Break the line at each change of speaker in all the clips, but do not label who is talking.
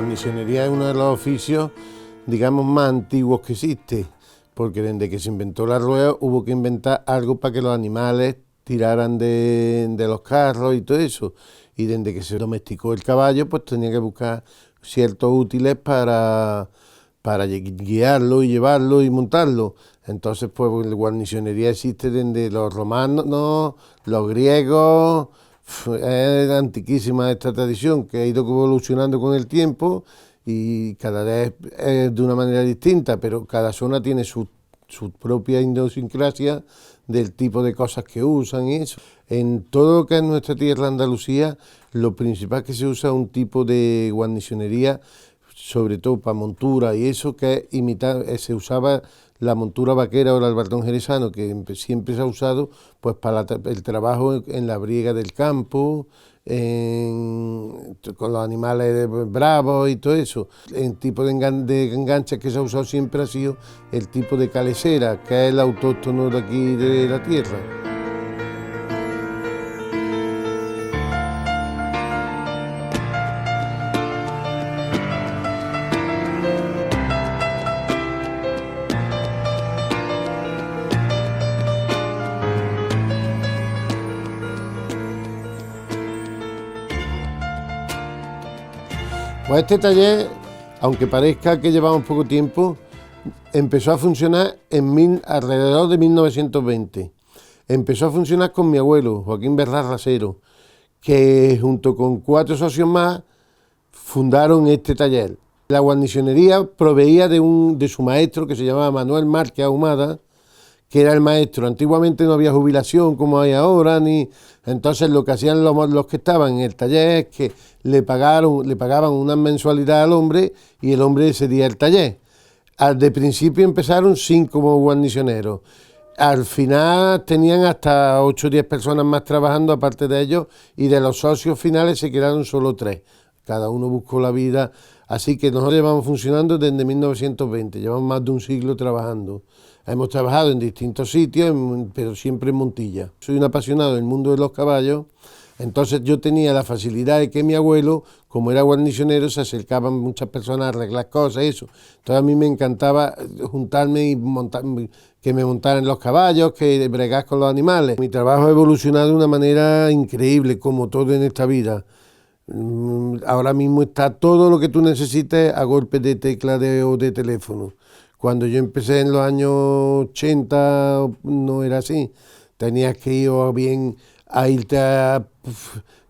guarnicionería es uno de los oficios, digamos, más antiguos que existe, porque desde que se inventó la rueda hubo que inventar algo para que los animales tiraran de los carros y todo eso. Y desde que se domesticó el caballo, pues tenía que buscar ciertos útiles para guiarlo y llevarlo y montarlo. Entonces, pues la guarnicionería existe desde los romanos, los griegos. Es antiquísima esta tradición que ha ido evolucionando con el tiempo y cada vez es de una manera distinta, pero cada zona tiene su propia idiosincrasia del tipo de cosas que usan y eso. En todo lo que es nuestra tierra Andalucía, lo principal que se usa es un tipo de guarnicionería, sobre todo para montura y eso, que es imitar, se usaba la montura vaquera o el albarrón jerezano, que siempre se ha usado pues para el trabajo en la briega del campo, con los animales bravos y todo eso. El tipo de enganche que se ha usado siempre ha sido el tipo de calecera, que es el autóctono de aquí de la tierra. Pues este taller, aunque parezca que llevamos poco tiempo, empezó a funcionar alrededor de 1920. Empezó a funcionar con mi abuelo, Joaquín Berrar Rasero, que junto con 4 socios más fundaron este taller. La guarnicionería proveía de su maestro, que se llamaba Manuel Márquez Ahumada, que era el maestro. Antiguamente no había jubilación como hay ahora, entonces lo que hacían los que estaban en el taller es que le pagaban una mensualidad al hombre y el hombre cedía el taller. De principio empezaron 5 como guarnicioneros. Al final tenían hasta 8 o 10 personas más trabajando aparte de ellos, y de los socios finales se quedaron solo 3. Cada uno buscó la vida, así que nosotros llevamos funcionando desde 1920, llevamos más de un siglo trabajando. Hemos trabajado en distintos sitios, pero siempre en Montilla. Soy un apasionado del mundo de los caballos, entonces yo tenía la facilidad de que mi abuelo, como era guarnicionero, se acercaban muchas personas a arreglar cosas y eso. Entonces a mí me encantaba juntarme y que me montaran los caballos, que bregar con los animales. Mi trabajo ha evolucionado de una manera increíble, como todo en esta vida. Ahora mismo está todo lo que tú necesites a golpe de tecla o de teléfono. Cuando yo empecé en los años 80 no era así. Tenías que ir bien a irte a...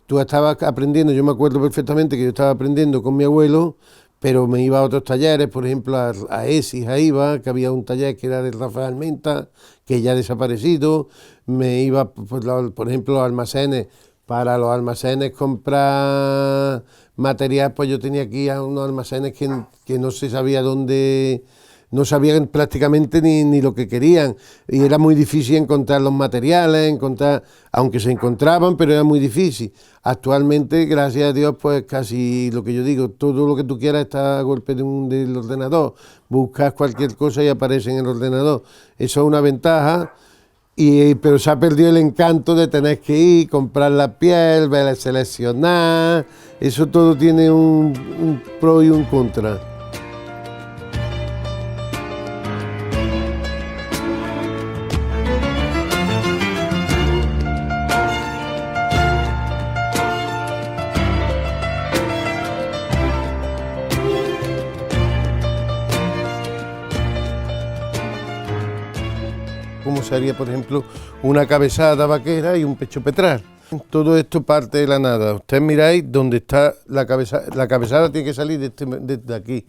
Tú estabas aprendiendo, yo me acuerdo perfectamente que yo estaba aprendiendo con mi abuelo, pero me iba a otros talleres, por ejemplo a ESIS, a IVA, que había un taller que era de Rafael Menta, que ya ha desaparecido. Me iba, por ejemplo, a los almacenes. Para los almacenes comprar material, pues yo tenía aquí a unos almacenes que no se sabía dónde, no sabían prácticamente ni lo que querían, y era muy difícil encontrar los materiales, aunque se encontraban, pero era muy difícil. Actualmente, gracias a Dios, pues casi lo que yo digo, todo lo que tú quieras está a golpe del ordenador. Buscas cualquier cosa y aparece en el ordenador. Eso es una ventaja. Pero se ha perdido el encanto de tener que ir, comprar la piel, ver, seleccionar. Eso todo tiene un pro y un contra. Como se haría, por ejemplo, una cabezada vaquera y un pecho petral. Todo esto parte de la nada. Ustedes miráis dónde está la cabezada tiene que salir de aquí.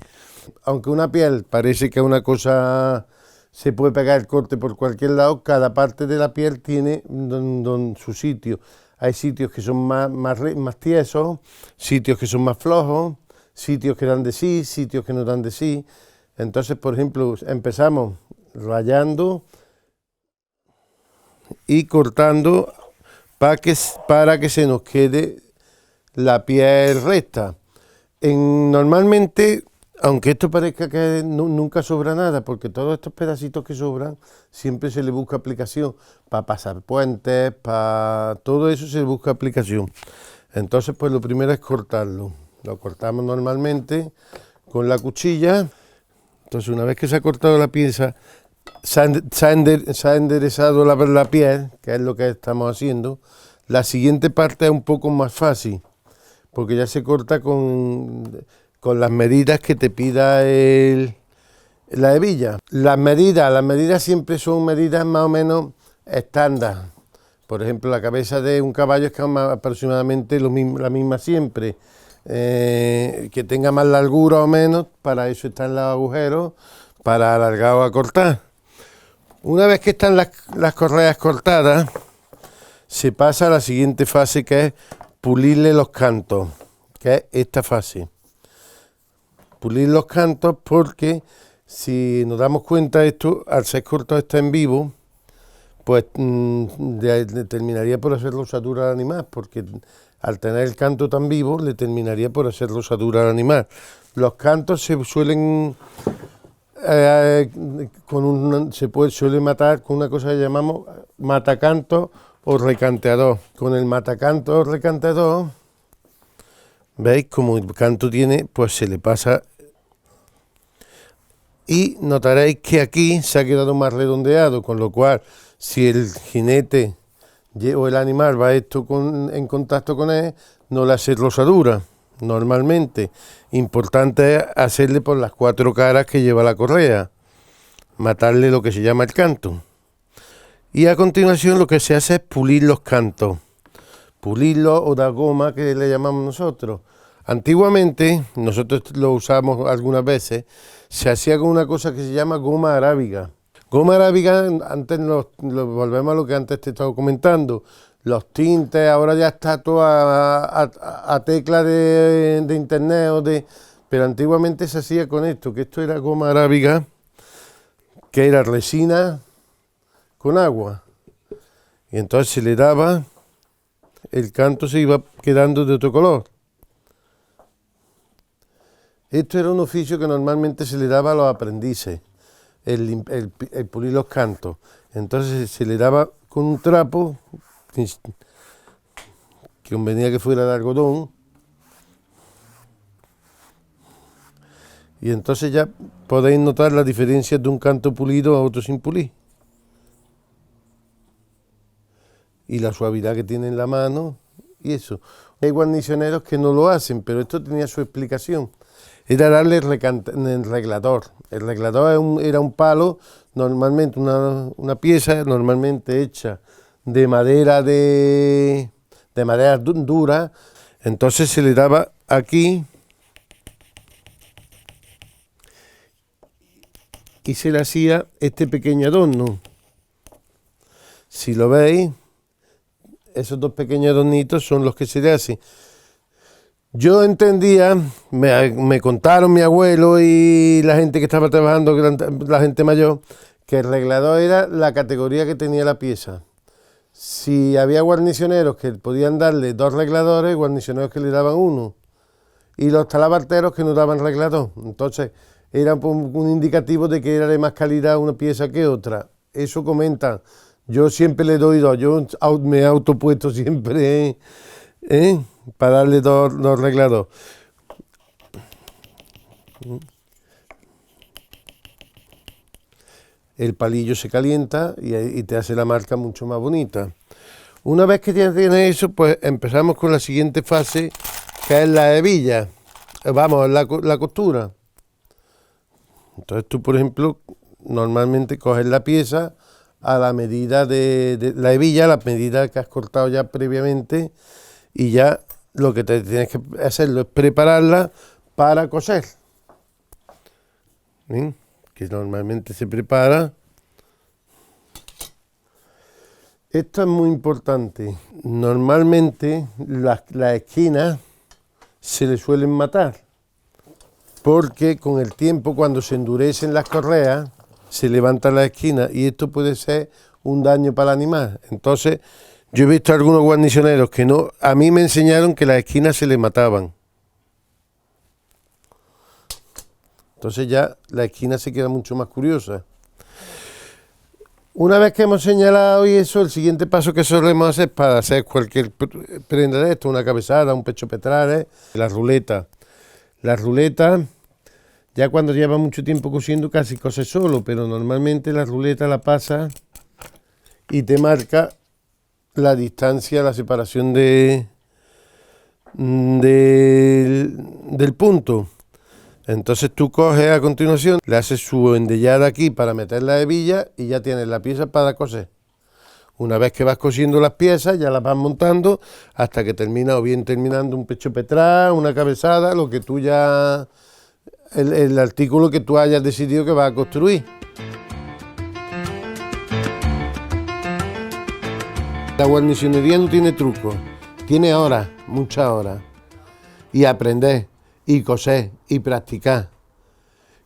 Aunque una piel parece que una cosa se puede pegar el corte por cualquier lado, cada parte de la piel tiene su sitio. Hay sitios que son más tiesos, sitios que son más flojos, sitios que dan de sí, sitios que no dan de sí. Entonces, por ejemplo, empezamos rayando y cortando para que se nos quede la piel recta. Normalmente, aunque esto parezca que nunca sobra nada, porque todos estos pedacitos que sobran siempre se le busca aplicación, para pasar puentes, para todo eso se busca aplicación. Entonces, pues lo primero es cortarlo. Lo cortamos normalmente con la cuchilla. Entonces, una vez que se ha cortado la pieza, se ha enderezado la piel, que es lo que estamos haciendo. La siguiente parte es un poco más fácil, porque ya se corta con las medidas que te pida la hebilla. Las medidas siempre son medidas más o menos estándar. Por ejemplo, la cabeza de un caballo es aproximadamente la misma siempre. Que tenga más largura o menos, para eso están los agujeros, para alargar o acortar. Una vez que están las correas cortadas, se pasa a la siguiente fase, que es pulirle los cantos, que es esta fase. Pulir los cantos, porque si nos damos cuenta, esto, al ser cortado está en vivo, pues terminaría por hacer rosadura al animal, porque al tener el canto tan vivo, le terminaría por hacer rosadura al animal. Los cantos se suelen suele matar con una cosa que llamamos matacanto o recanteador. Con el matacanto o recanteador, veis como el canto tiene, pues se le pasa, y notaréis que aquí se ha quedado más redondeado, con lo cual si el jinete o el animal va en contacto con él, no le hace rosadura normalmente. Importante es hacerle por las 4 caras que lleva la correa, matarle lo que se llama el canto. Y a continuación lo que se hace es pulir los cantos, pulirlo o dar goma, que le llamamos nosotros. Antiguamente, nosotros lo usamos algunas veces, se hacía con una cosa que se llama goma arábiga. Goma arábiga, antes volvemos a lo que antes te estaba comentando, los tintes, ahora ya está todo a tecla de internet, pero antiguamente se hacía con esto, que esto era goma arábiga, que era resina con agua, y entonces se le daba, el canto se iba quedando de otro color. Esto era un oficio que normalmente se le daba a los aprendices, el pulir los cantos. Entonces se le daba con un trapo, que convenía que fuera de algodón, y entonces ya podéis notar la diferencia de un canto pulido a otro sin pulir. Y la suavidad que tiene en la mano, y eso. Hay guarnicioneros que no lo hacen, pero esto tenía su explicación. Era darle el reglador. El reglador era un palo, normalmente una pieza normalmente hecha de madera dura. Entonces se le daba aquí y se le hacía este pequeño adorno. Si lo veis, esos 2 pequeños adornitos son los que se le hacen. Yo entendía, me contaron mi abuelo y la gente que estaba trabajando, la gente mayor, que el reglador era la categoría que tenía la pieza. Si había guarnicioneros que podían darle 2 regladores, guarnicioneros que le daban 1, y los talabarteros que no daban reglador. Entonces era un indicativo de que era de más calidad una pieza que otra. Eso comentan. Yo siempre le doy 2, yo me he autopuesto siempre, para darle 2 reglados. El palillo se calienta y te hace la marca mucho más bonita. Una vez que tienes eso, pues empezamos con la siguiente fase, que es la hebilla. Vamos, la costura. Entonces tú, por ejemplo, normalmente coges la pieza a la medida de la hebilla, la medida que has cortado ya previamente, y ya lo que te tienes que hacerlo es prepararla para coser. ¿Bien? Que normalmente se prepara. Esto es muy importante. Normalmente las esquinas se le suelen matar, porque con el tiempo, cuando se endurecen las correas, se levantan las esquinas y esto puede ser un daño para el animal. Entonces, yo he visto algunos guarnicioneros que no, a mí me enseñaron que las esquinas se le mataban. Entonces ya la esquina se queda mucho más curiosa. Una vez que hemos señalado y eso, el siguiente paso que solemos hacer para hacer cualquier prenda de esto, una cabezada, un pecho petrales, la ruleta. La ruleta, ya cuando lleva mucho tiempo cosiendo casi cose solo, pero normalmente la ruleta la pasa y te marca la distancia, la separación del punto. Entonces tú coges a continuación, le haces su endellada aquí para meter la hebilla y ya tienes la pieza para coser. Una vez que vas cosiendo las piezas, ya las vas montando hasta que termina o bien terminando un pecho petral, una cabezada, lo que tú ya, el artículo que tú hayas decidido que vas a construir. La guarnicionería no tiene truco, tiene horas, muchas horas. Y aprender, y coser, y practicar.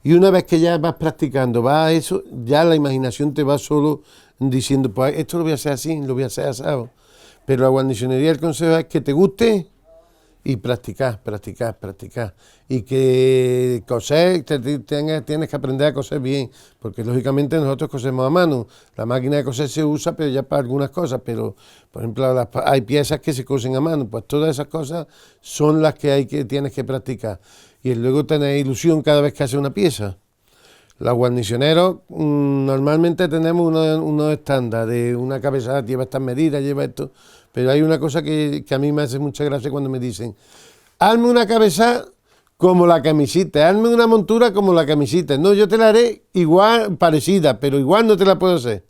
Y una vez que ya vas practicando, vas a eso, ya la imaginación te va solo diciendo, pues esto lo voy a hacer así, lo voy a hacer asado. Pero la guarnicionería, el consejo es que te guste y practicar. Y que coser, tienes que aprender a coser bien, porque lógicamente nosotros cosemos a mano. La máquina de coser se usa, pero ya para algunas cosas, pero por ejemplo hay piezas que se cosen a mano, pues todas esas cosas son las que tienes que practicar. Y luego tener ilusión cada vez que haces una pieza. Los guarnicioneros normalmente tenemos unos estándar de una cabezada, lleva estas medidas, lleva esto, pero hay una cosa que a mí me hace mucha gracia cuando me dicen, hazme una cabezada como la camisita, hazme una montura como la camisita. No, yo te la haré igual, parecida, pero igual no te la puedo hacer.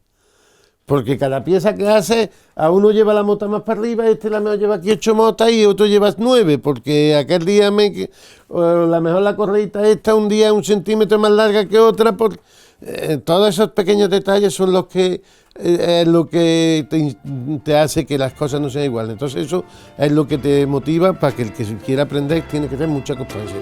Porque cada pieza que hace, a uno lleva la mota más para arriba, la mejor lleva aquí 8 motas y otro lleva 9, porque aquel día la mejor la correita esta un día 1 centímetro más larga que otra. Todos esos pequeños detalles son los que lo que te hace que las cosas no sean iguales. Entonces eso es lo que te motiva para que el que quiera aprender tiene que tener mucha constancia.